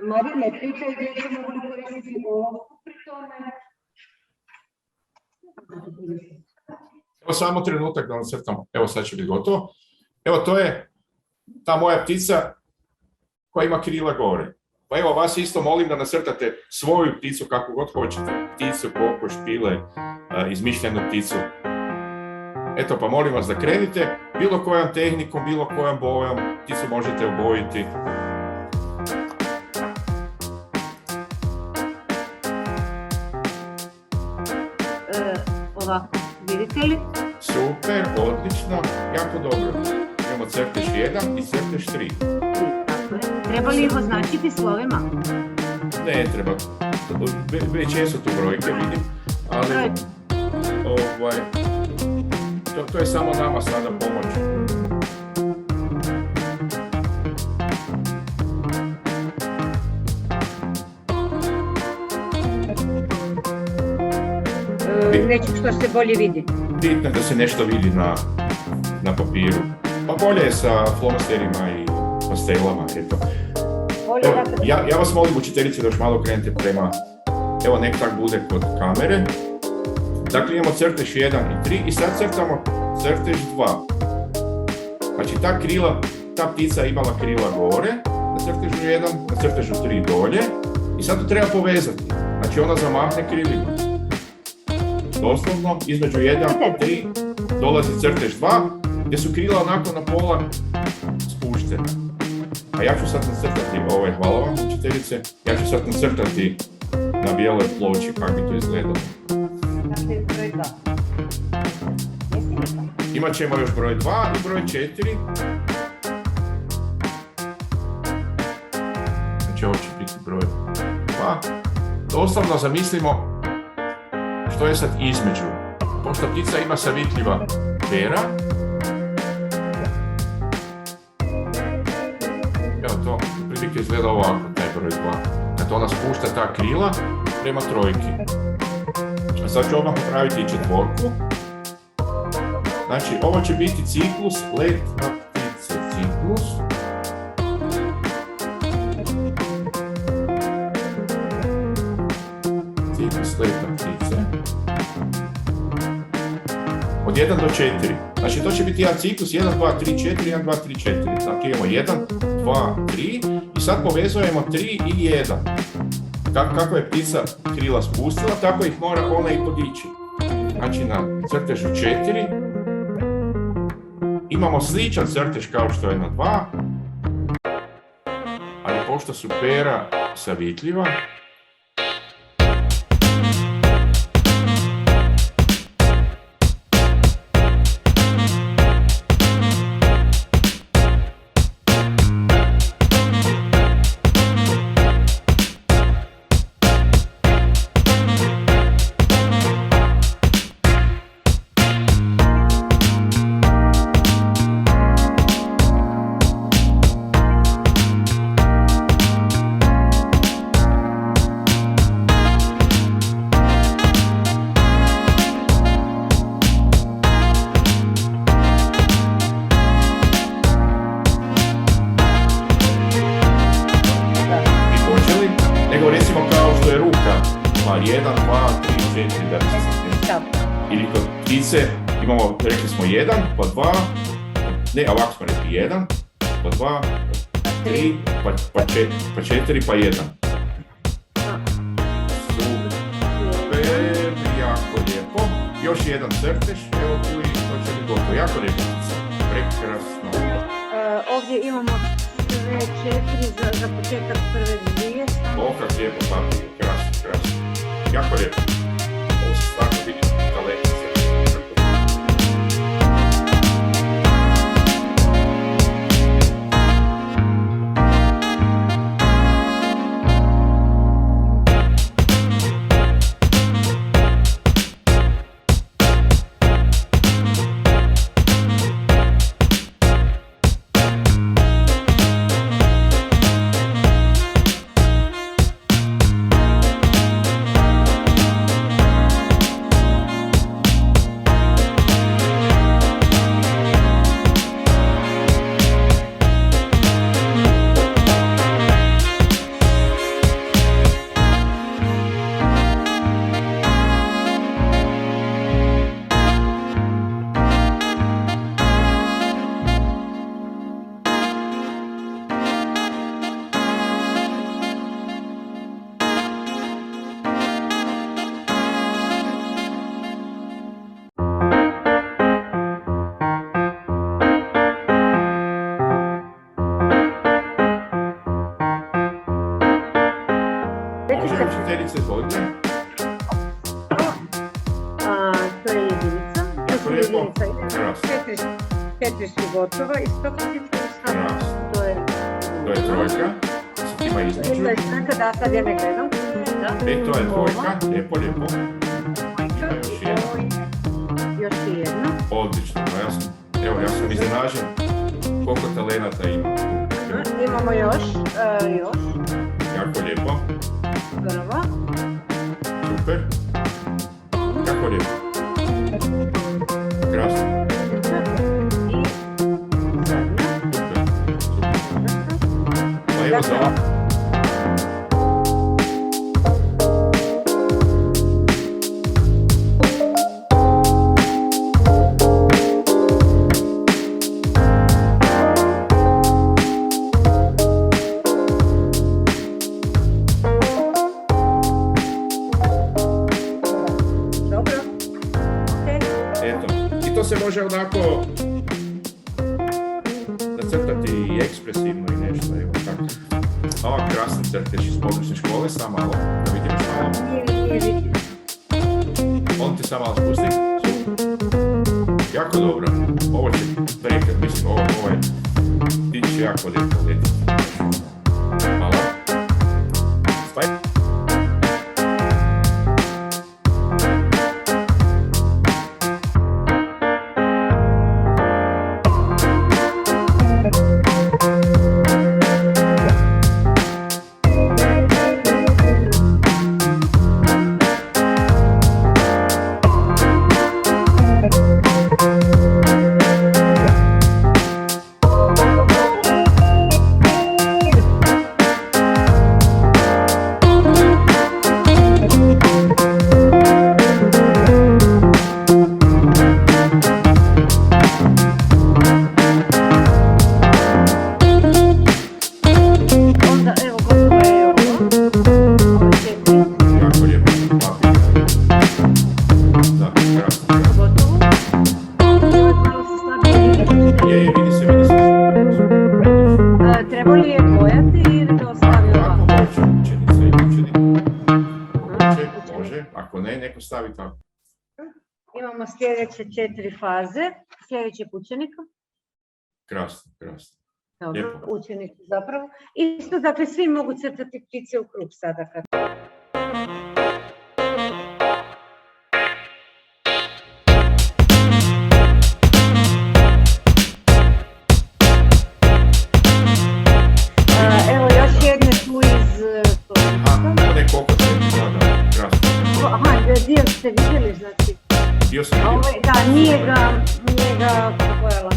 Marijane, pitaju gdje će mogli koristiti olovku pri tome. Evo samo trenutak da vam crtamo. Evo sad će biti gotovo. Evo to je ta moja ptica koja ima krila gore. Pa evo vas isto molim da nacrtate svoju pticu kako god hoćete. Pticu, kokoš, pile, izmišljenu pticu. Eto pa molim vas da krenite bilo kojom tehnikom, bilo kojom bojom. Pticu možete obojiti. Ovako, vidite li? Super, odlično, jako dobro. Imamo crtež 1 i crtež 3. Tako je. Treba li ih označiti slovima? Ne treba. Već jesu tu brojke, vidim. Ali to je samo nama sada pomoć. Nešto što se bolje vidi. Bitno je da se nešto vidi na papiru. Pa bolje je sa flomasterima i pastelama, eto. Evo, ja vas molim, učiteljice, da još malo krenete prema... Evo, nek tak bude kod kamere. Dakle, imamo crtež 1 i 3 i sad crtamo crtež 2. Znači, ta krila, ta ptica je imala krila gore, na crtežu 1, na crtežu 3 dolje. I sad to treba povezati. Znači, ona zamahne krilima. Doslovno, između 1 i 3 dolazi crtež 2, gdje su krila onako na pola spuštena. A ja ću sad nacrtati, hvala vam učiteljice, ja ću sad nacrtati na bijeloj ploči kako bi to izgledalo. Imat ćemo još broj 2 i broj 4. Znači ovo će biti broj 2. Doslovno zamislimo što je sad između. Pošto ptica ima savitljiva pera, evo to prilike izgleda ovako, taj broj 2. Kad ona spušta ta krila prema trojki. A sad ću odmah napraviti i četvorku. Znači, ovo će biti ciklus let na ptice. Ciklus. Ciklus let na ptice. Od 1 do 4. Znači, to će biti jedan ciklus 1, 2, 3, 4, 1, 2, 3, 4. Dakle, imamo 1, 2, 3 i sad povezujemo 3 i 1. Kako je ptica krila spustila, tako ih mora ona i podići. Znači, na crtežu 4 imamo sličan crtež kao što je na 2, ali pošto su pera savitljiva, recimo kao što je ruka, ima 1, 2, 3, 4, 10. Ili kod ptice imamo, rekli smo 1, pa 2, ne, ovako smo rekli 1, pa 2, pa 3, pa 4, pa 1. Super, jako lijepo. Još jedan crtež, evo tu i to će biti gotovo. Jako lijepo ptica, prekrasno. Ovdje imamo sve 4 za početak prve dvije. O, kak lijepo papir, krasno. Jako lijepo. Ovo se stvarno vidi talentice. učiteljice, izvolite. To je jedinica. Jako lijepo. Jedinica. Krasno. Četiri su gotova iz tog ciklusa. Krasno. To je trojka. Sad ima između. To je stranka, da, sad ja ne gledam. Da. To je dvojka. Lijepo. Ima Još jedna. Odlično. Ja sam iznenađen koliko talenata ima. Imamo još. Jako lijepo. Prva. Super. Jako lijepo. Krasno. I zadnja. Super. Pa evo za ovo. To se može onako nacrtati i ekspresivno i nešto, evo tako. Ova krasna crtež iz područne škole, samo malo, da vidim još malo. On ti samo malo spusti. Jako dobro. Ovo će prekat, mislim, ovo je ti će jako lijepo letiti. Hvala. Staj. Stavi tako. Imamo sljedeće 4 faze. Sljedećeg učenika. Krasno. Dobro, učenik zapravo. Isto, dakle, svi mogu crtati ptice u krug sada. Evo još jedne tu iz... One kokote, krasno. Dio ste vidjeli, znači. Dio sam vidio. Da, nije ga pojela.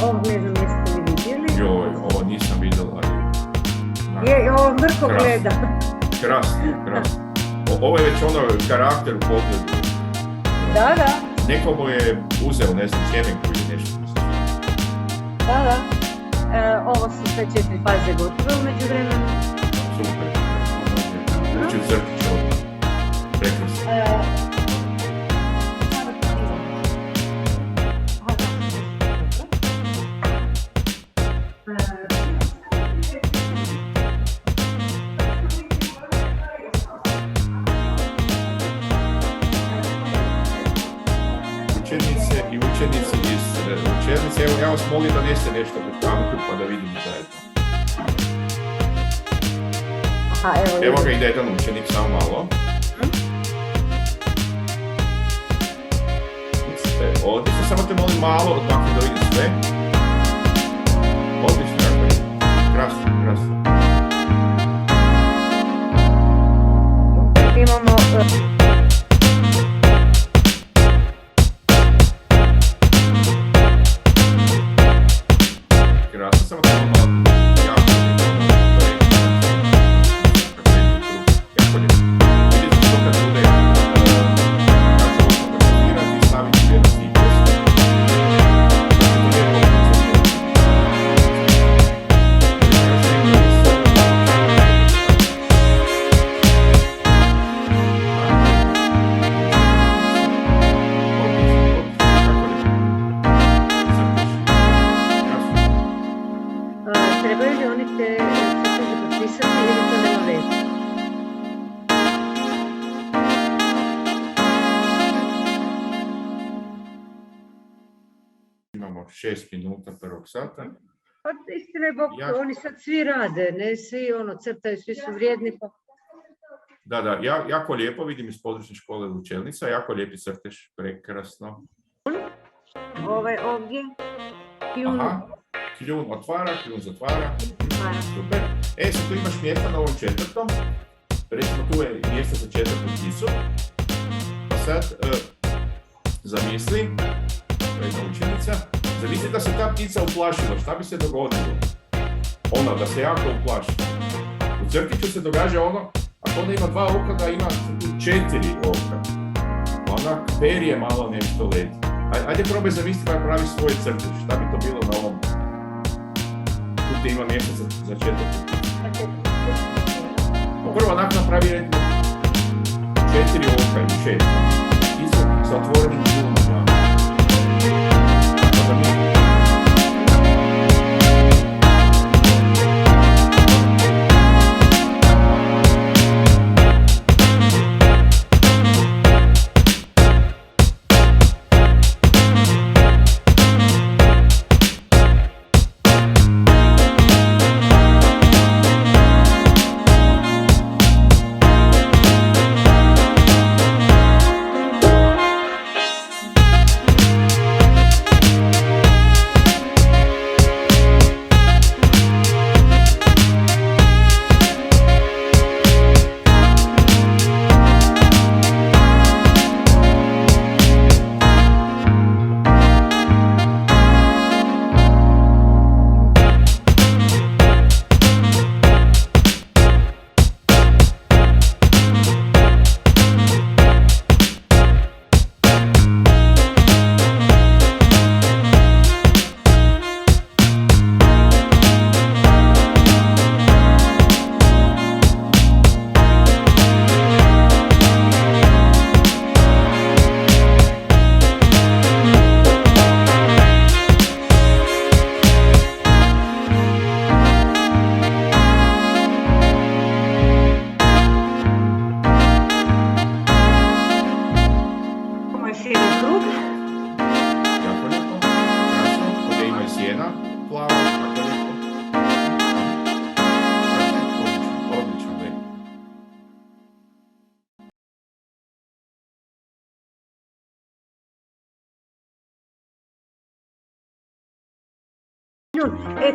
Ovog ne znam jeste li vidjeli. Joj, ovo nisam vidjela. Ovo mrko gleda. Krasno. Ovo je već ono karakter u pogledu. Da. Neko mu je uzeo, ne znam, sjemenku ili nešto. Da. Ovo su sve 4 faze gotove umeđu vremenu. Super. Uči u crtić ovdje. Prekrasno. Učenice, evo ja vas molim da neste nešto pod kameru pa da vidimo zajedno. Evo ga ide jedan učenik, samo malo. Odlično, samo te molim malo, odmakle da vidim sve. Odlično, jako je. Krasno. Imamo... Krasno, samo te molim malo. imamo 6 minuta prvog sata. Pa istina je, Bog, oni sad svi rade, ne svi crtaju, svi su vrijedni. Pa... Da, jako lijepo, vidim iz područne škole Lučelnica, jako lijepi crtež, prekrasno. Ovdje, kljun. Aha, kljun otvara, kljun zatvara. Super. Sad tu imaš mjesta na ovom četvrtom. Recimo tu je mjesto za četvrtu pticu. Pa sad, zamisli, to je jedna učenica, zamisli da se ta ptica uplašila, šta bi se dogodilo? Da se jako uplaši. U crtiću se događa ako ona ima 2 oka, da ima 4 oka. Ona perje malo nešto leti. Ajde probaj zamisliti da pravi svoje crtež, šta bi to bilo na ovom? Tu ti ima mjesto za četvrtu pticu. Prvo napravi recimo 4 oka ili 6. I sa otvorenim šumom.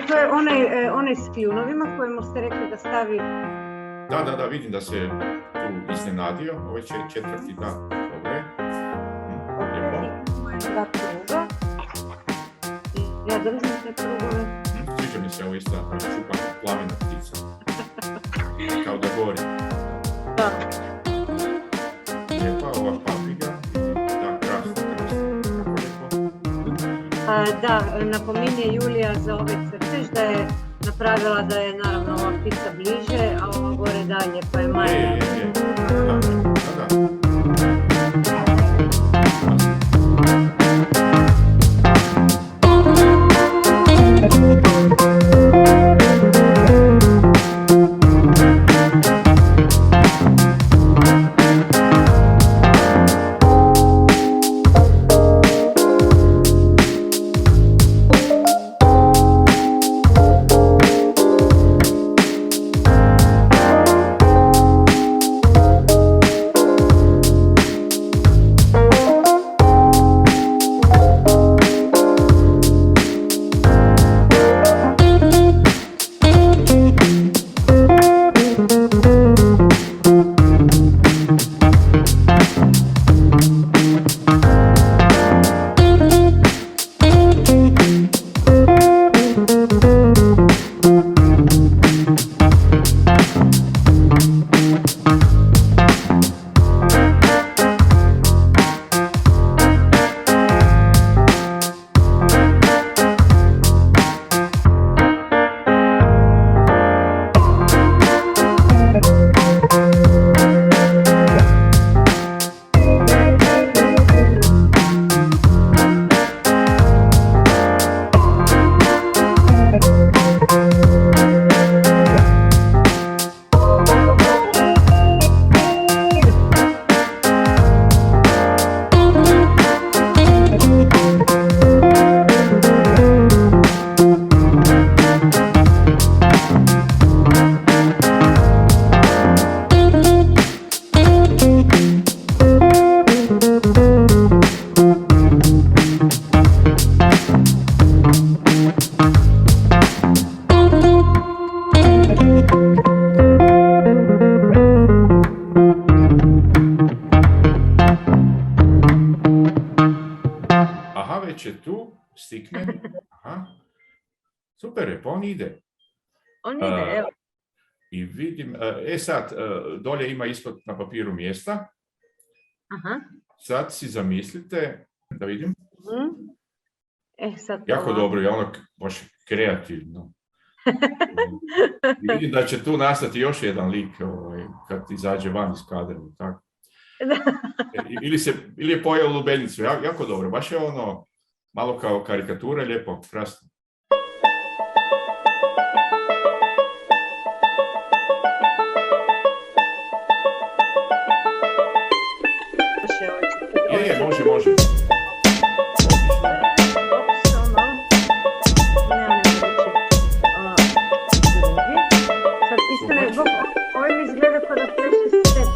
To je onaj s kljunovima kojemu ste rekli da stavi... Da, vidim da se tu iznenadio, ovaj četvrti, da, dobro. Lijepo. Da, pruga. Ja držim te prugove. Sviđa mi se ovo isto, šupa plavena ptica. Kao da gori. Da. Lijepa, ova papriga. Da, krasno. Da, napominje Julija za ovaj crtež da je napravila da je naravno ova ptica bliže, a ova gore dalje pa je manje. Da. tu, stiknem. Aha. Super je, pa on ide. On ide, evo. I vidim, sad, dolje ima ispod na papiru mjesta. Aha. Sad si zamislite, da vidim. Sad Jako dobro, je ono baš kreativno. I vidim da će tu nastati još jedan lik kad izađe van iz kadra. Tako. Ili je pojeo lubenicu, jako dobro. Baš je ono malo kao karikatura, lijepo, krasno. Može. Sad istane, ovo mi izgleda kao da pleši step.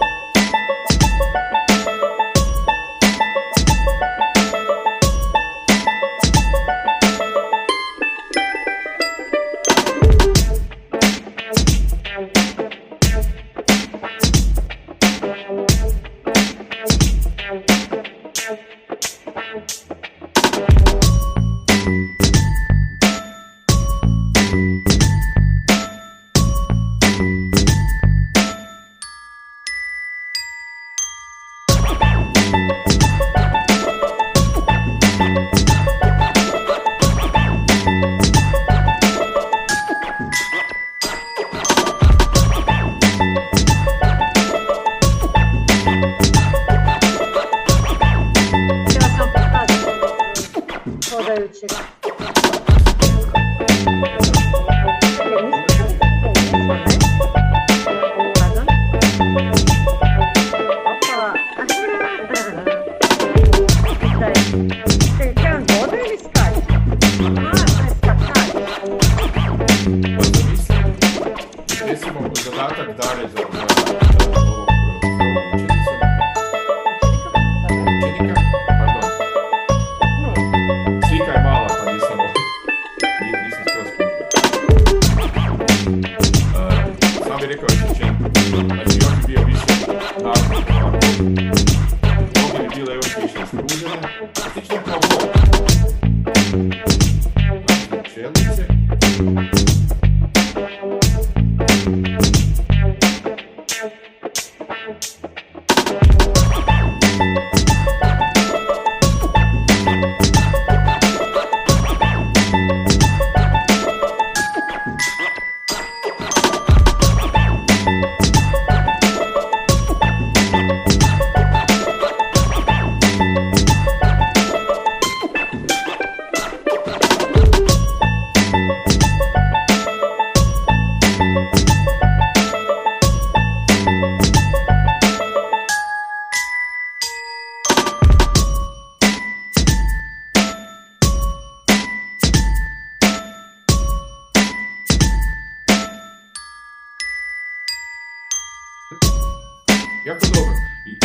Jako dobro.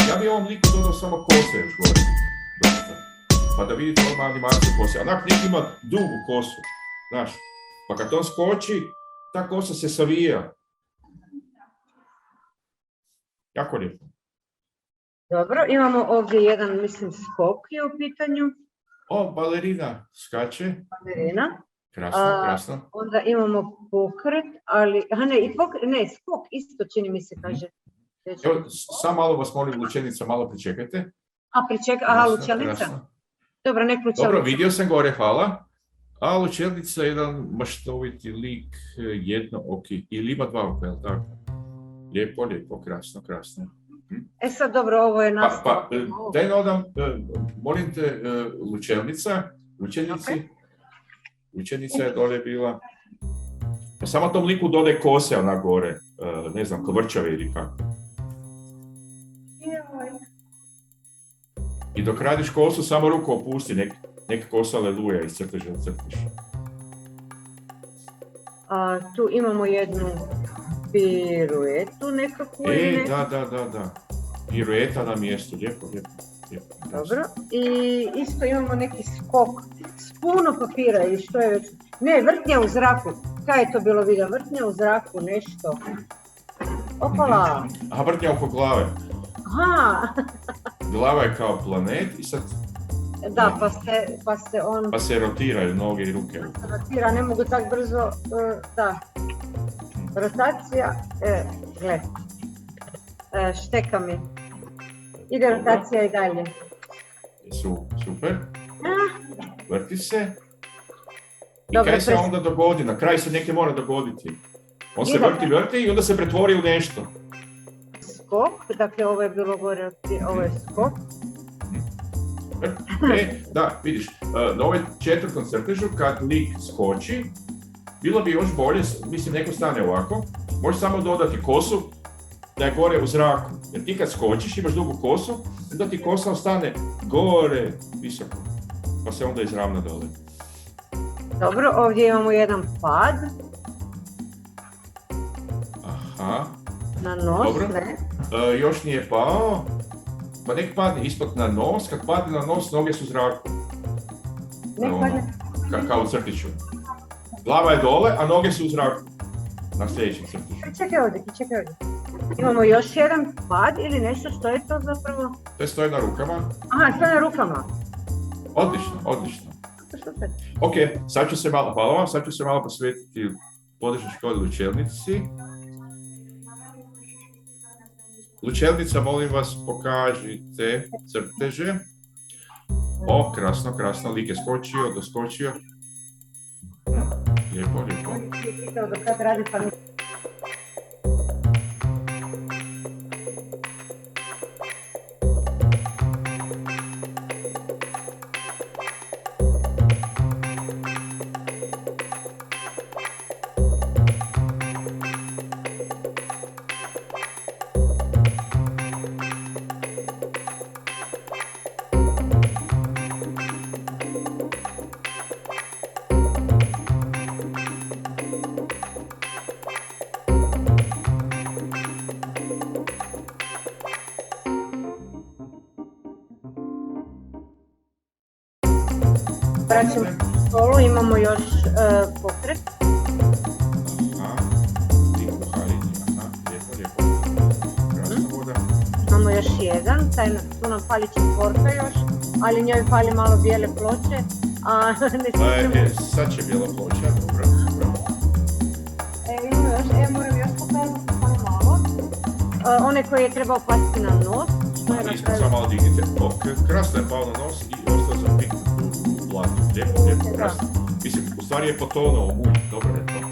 Ja bi ovom liku dodao samo kose još gore. Dosta. Pa da vidite odmah animaciju kose. Onak lik ima dugu kosu. Znaš. Pa kad on skoči, ta kosa se savija. Jako lijepo. Dobro, imamo ovdje jedan, mislim, skok je u pitanju. Balerina skače. Balerina. Krasno. Onda imamo pokret, ali... skok isto čini mi se, kaže. Evo, samo malo vas molim, Lučenica, malo pričekajte. Lučelnica? Dobro, nek Lučelnica. Dobro, vidio sam gore, hvala. A Lučelnica je jedan maštoviti lik, jednooki, ili ima dva oka, je li tako? Lijepo, krasno. Sad dobro, ovo je nastavak. Daj nadam, molim te, Lučenica je dole bila. Pa samo tom liku dodaj kose ona gore, ne znam, kvrčave ili kako. I dok radiš kosu, samo ruku opusti, nek kosa aleluja i crtiš. Tu imamo jednu piruetu nekakvu. Da. Pirueta na mjestu, lijepo. Dobro, i isto imamo neki skok s puno papira i što je već... Ne, vrtnja u zraku. Kaj je to bilo vidio? Vrtnja u zraku, nešto. Opala. Vrtnja oko glave. Aha. Glava je kao planet i sad Da, pa se on Pa se rotiraju noge i ruke. rotira, ne mogu tak brzo, da. Rotacija, gle, šteka mi. Ide rotacija i dalje. Super. Vrti se. I Dobro, kaj se onda dogodi? Na kraju se neke mora dogoditi. On se vrti i onda se pretvori u nešto. Skok, dakle ovo je bilo gore, ovo je skok. Da, vidiš, na ovaj četvrtom crtežu kad lik skoči, bilo bi još bolje, mislim neko stane ovako, možeš samo dodati kosu da je gore u zraku. Jer ti kad skočiš, imaš dugu kosu, onda ti kosa ostane gore, visoko, pa se onda izravna dole. Dobro, ovdje imamo jedan pad. Aha. Na nos, dobro. ne? Još nije pao, pa nek padne ispod na nos, kad padne na nos, noge su u zraku. Kao u crtiću. Glava je dole, a noge su u zraku. Na sljedećem crtiću. Čekaj ovdje. Imamo još jedan pad ili nešto, što je to zapravo? To stoje na rukama. Aha, stoje na rukama. Odlično. Super. Ok, sad ću se malo, hvala vam, sad ću se malo posvetiti područničkoj lučelnici. Lučelnica, molim vas, pokažite crteže. O, krasno, lik je doskočio. Lijepo. Do kad radi pa vraćamo stolu, imamo još pokret. Lijepo. Krasna voda. Imamo još jedan, tu nam fali četvorka još, ali njoj fali malo bijele ploče, a ne stižemo. Sad će bijela ploča, dobro. Imamo još, moram još pokazati samo malo. Onaj koji je trebao pasti na nos. Samo malo dignite. Krasno je pao na nos i ostao sam piknut u blatu. Lijepo, krasno. Mislim, u stvari je potonuo u mulj, dobro je to.